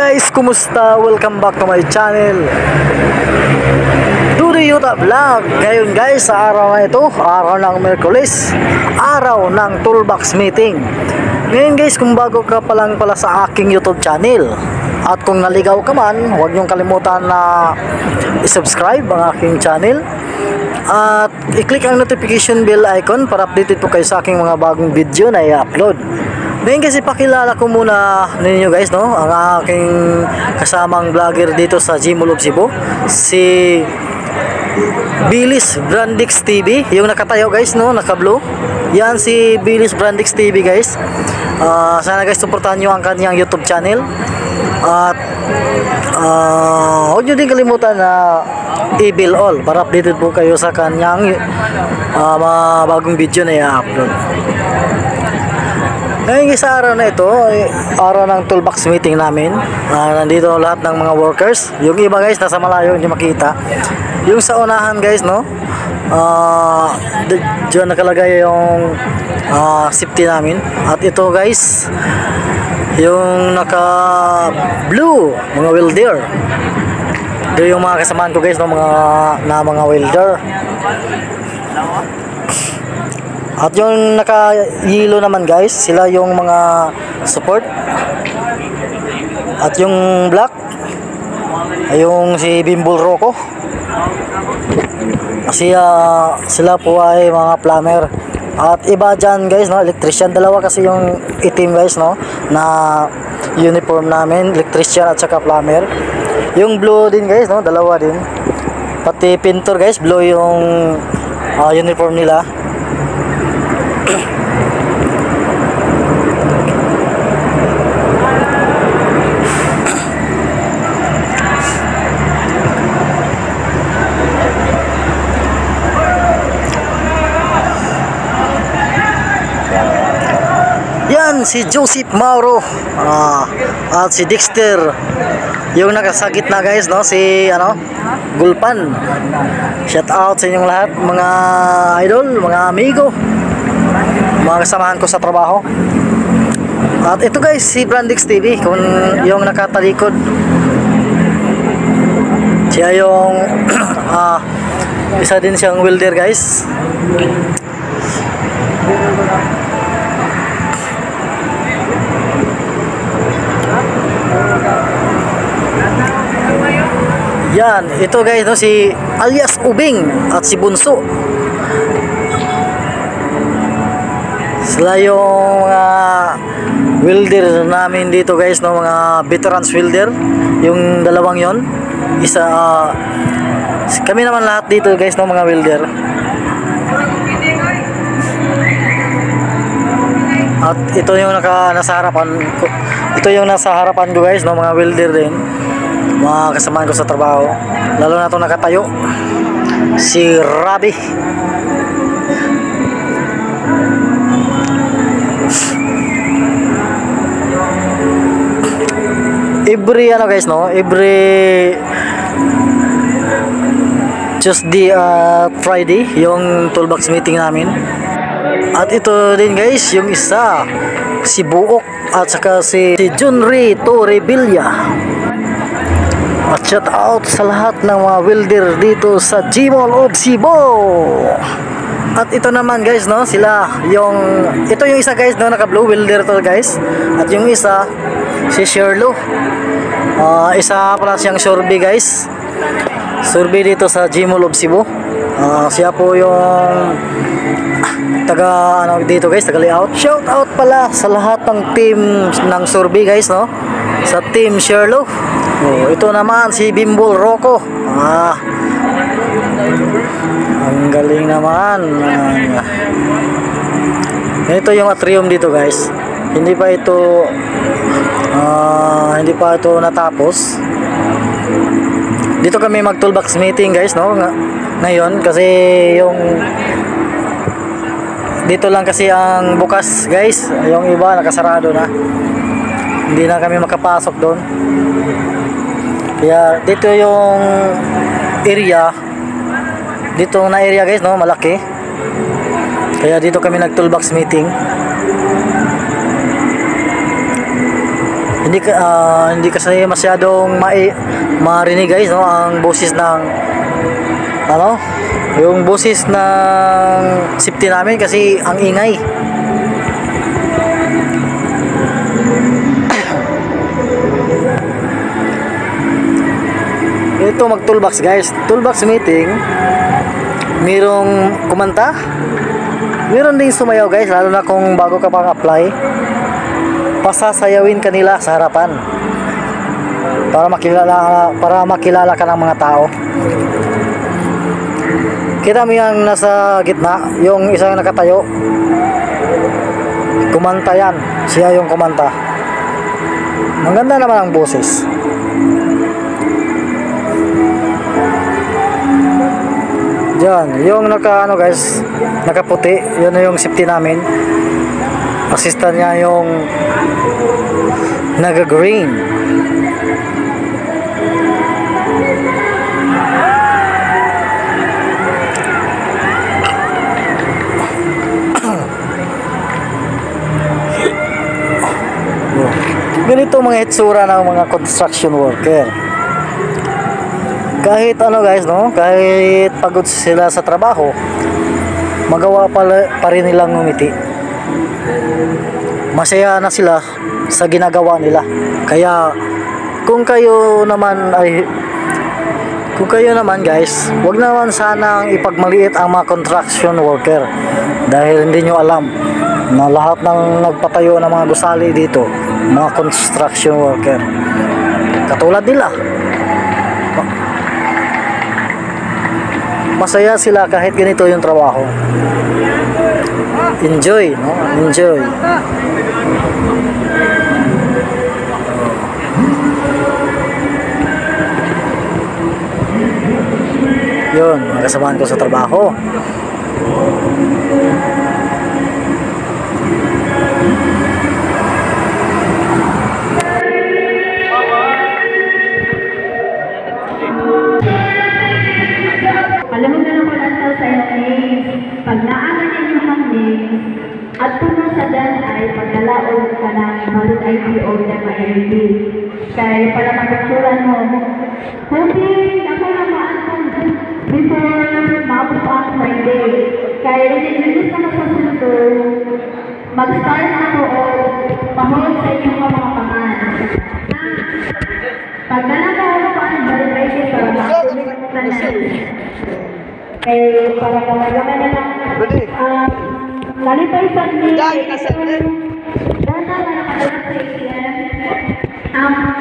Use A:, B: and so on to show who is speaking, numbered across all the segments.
A: guys, kumusta? Welcome back to my channel to the YouTube vlog. Ngayon guys, sa araw na ito, araw ng Miyerkules, araw ng toolbox meeting. Ngayon guys, kung bago ka pa lang pala sa aking YouTube channel at kung naligaw ka man, huwag niyong kalimutan na i-subscribe ang aking channel at i-click ang notification bell icon para updated po kayo sa aking mga bagong video na i-upload. Ngayon kasi pakilala ko muna ninyo guys, no, ang aking kasamang vlogger dito sa Gmall of Cebu, si Billy's Brandix TV, yung nakatayo guys, no, naka-blue. Yan si Billy's Brandix TV guys. Sana guys suportahan nyo ang kanyang YouTube channel. At huwag nyo din kalimutan na i-bell all para updated po kayo sa kanyang mga bagong video na i-upload. Ngayon sa araw na ito, araw ng toolbox meeting namin. Nandito lahat ng mga workers. Yung iba guys nasa malayo, hindi makita. Yung sa unahan guys, no, diyan nakalagay yung safety namin. At ito guys, yung naka blue, mga welder. Ito yung mga kasamaan ko guys, no, mga welder. At yung naka-yellow naman guys, sila yung mga support. At yung black ay yung si Bimbol Rocco. Kasi sila po ay mga plumber. At iba dyan guys, no, electrician. Dalawa kasi yung itim guys, no, na uniform namin, electrician at saka plumber. Yung blue din guys, no, dalawa din. Pati pintor guys, blue yung uniform nila. Yan si Joseph Mauro at si Dexter, yung nakasagit na guys, no, si Gulpan. Shout out sa inyong lahat mga idol, mga amigo, mga kasamahan ko sa trabaho. At ito guys si Brandix TV, kung yung nakatalikod, siya yung isa din siyang welder guys. Yan, ito guys, no, si alias Ubing at si Bunso. Sila yung mga welder namin dito guys, no, mga veterans welder. Yung dalawang yon, isa kami naman lahat dito guys, no, mga welder. At ito yung nasa harapan ko. Ito yung nasa harapan ko guys, no, mga welder din. Mga kasamahan ko sa trabaho. Lalo na itong nakatayo, si Rabi. Every guys, no, every Tuesday at Friday yung toolbox meeting namin. At ito din guys, yung isa, si Buok at saka si Junri Torrebilla. At shout out sa lahat ng mga welder dito sa Gmall of Cebu. At ito naman guys, no, sila ito yung isa guys, no, naka blue welder to guys. At yung isa si Sherlo, isa pala siyang survey guys, survey dito sa Gmall of Cebu. Siya po yung taga dito guys, taga layout. Shout out pala sa lahat ng team ng survey guys, no, sa team Sherlo. Ito naman si Bimbol Rocco. Ang galing naman. Ito yung atrium dito guys. Hindi pa ito natapos. Dito kami mag toolbox meeting guys, no, ngayon kasi yung dito lang kasi ang bukas guys, yung iba nakasarado na, hindi na kami makapasok doon. Kaya dito yung area, dito na area guys, no, malaki. Kaya dito kami nag toolbox meeting. hindi kasi masyadong marinig guys, no, ang boses ng ano, yung boses ng safety namin kasi ang ingay. Ito mag toolbox guys, toolbox meeting, mayroong kumanta, mayroon ding sumayaw guys, lalo na kung bago ka pang apply, pasasayawin kanila sa harapan para makilala ka ng mga tao. Kita mo yung nasa gitna, yung isang nakatayo, kumanta yan, siya yung kumanta. Maganda naman ang boses. Diyan, yung ano guys, nakaputi, yun na yung safety namin. Assistant niya yung naga-green. Ganito mga hitsura ng mga construction worker. Kahit ano guys, no, kahit pagod sila sa trabaho, magawa pa rin nilang ngumiti. Masaya na sila sa ginagawa nila. Kaya kung kayo naman guys, wag naman sanang ipagmaliit ang mga construction worker dahil hindi nyo alam na lahat ng nagpatayo ng mga gusali dito, mga construction worker katulad nila. Masaya sila kahit ganito yung trabaho. Enjoy, no? Enjoy. Yun, mga kasamahan ko sa trabaho.
B: Alam mo na naman ang sa'yo names. Pag naaman ninyo ang names, at puno sa dan ay pagkalaon ka ng valid ID o MILB. Kaya para magkaksuran mo, hoping ako na maantong before maabot pa ang Friday. Kaya rin na masasunod, mag-start na ako o pahol sa inyong mga pangan. Pag nanakaw pa ang valid ID para maabot ka na. Eh, para kamay-kamay na lang, nalipay sa ni data na nakadala sa ATM.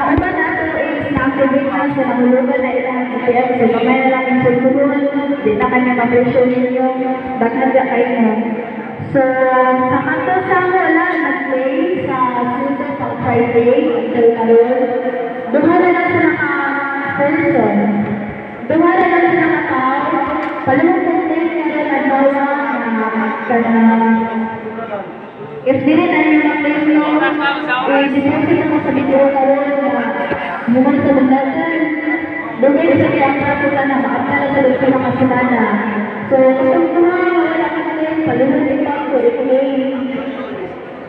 B: Una na ito is na-activate na sa nahulugan na ilang ATM. So, kamay na lang yung sultuhan, di na kanya ma-presyo ninyo, bagnaga kayo mo. So, sa kanto sa wala, nag-play sa Tuesday sa Friday, until karoon. Duha na lang sa naka-person. Duha na lang sa naka-tao. Palimang complaint niya rin nagbawa if dili na yung na-place nyo, i-deposit ako sa video ka rin na mumang sa bundagan. Dugay sa kaya ang praso ka na maapala sa luto na kasunana. So, kung tumayo, wala ka rin, palimang din pa ako, i-play.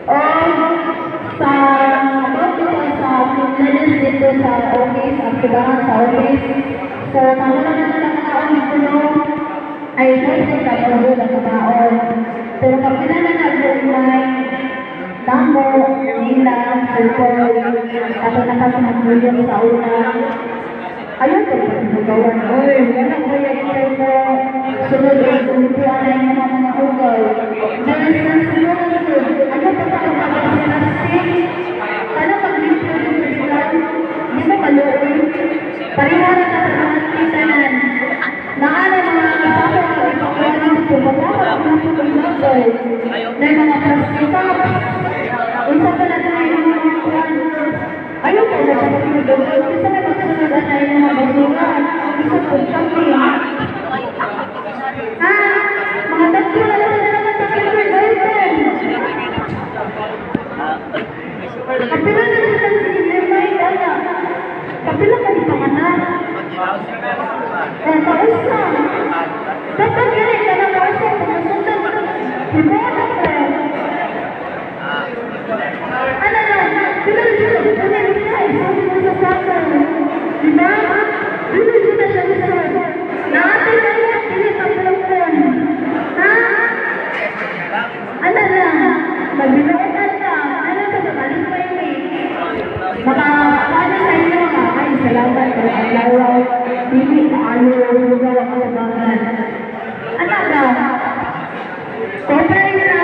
B: O, sa fitness dito sa office, aktibahan sa office. So, kamula na lang ang tulong ay pwede ka pwede na kabaon. Pero kapila na nag-umay, tambo, ilang, sulpon, ako nakasamagulong sa una. Ayun ko pa nagawan. Oy, wala ko yung kayo mo. Sunod yung kumituan na yung mga ugol. Dahil sa sunod, ano pa pa ang pag-sinastik? Paano pag-limpyo yung Islam? Di ba maluoy? Pariwara na sa mga titanan. Naalala mga kasama ko ipagkaroon ko magkakaroon ang mga pagkakoy na mga plastika. Isa pa na tayo ng mga kuwan. Ayaw ko na sa pinagawin. Isa na magsunod na tayo ng mga basura. Isa po camping. Ha? Mga tatlo na lang na naman sa kindergarten. Kapila na lang sa sinimay dala. Kapila ka di panganak. Taus na. Dapat ganit ka na kasi pagkasundan mo. Diba na ka? Ano na? Sila salamat sa adlaw. Dili na ayo lugar ang kasabangan. Anak na, corporate na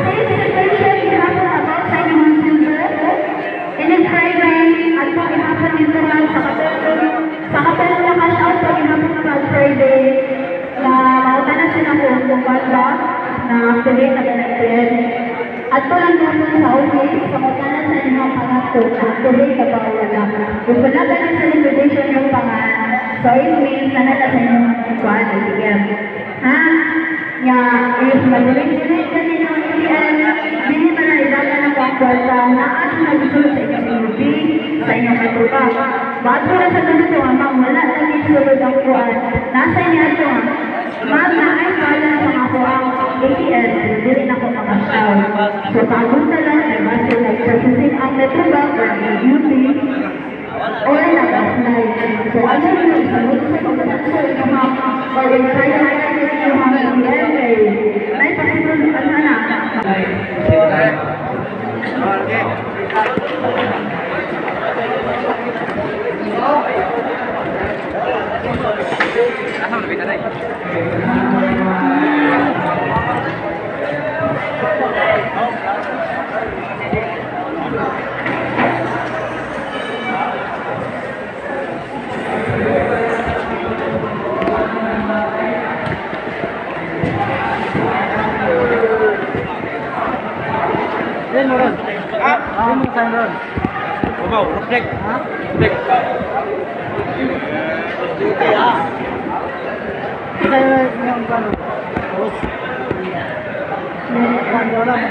B: state celebration gihapon about sa inyong silver. And then Friday, at po ihapon dito lang sa katulong na cash out sa gihapon na Friday na mauta na sila kung banda na activate na ganagpin. At po lang gihapon sa office, sa mauta na sa inyong pangato na activate na ba wala. Kung wala ka na sa liquidation yung pangan, so it means na nata sa inyong kuhaan at bigyan. Ha? Ya, if madilig-dilig ka ninyo hindi pa na idala ng kwarta na at nagsulot sa inyong PUP, sa inyong katupa. Bago na sa ganito, amang wala na nagsulot ang kuhaan. Nasa inyo ito, ma'am na ay pala sa mga kuhaan ATM, hindi na ako makasaw. So, tagong talang, ay basta nag-processing ang katupa or PUP, or nag-apply. So, ano yung isalot sa pagkakasal ng mga or kaya yung mga PMA, may pasimulan ka na.
A: Yan mo ron. Yan mo saan ron.
C: Wow, reflect.
A: Ha?
C: Reflect.
A: Isa yung plano. Tapos, wala mo.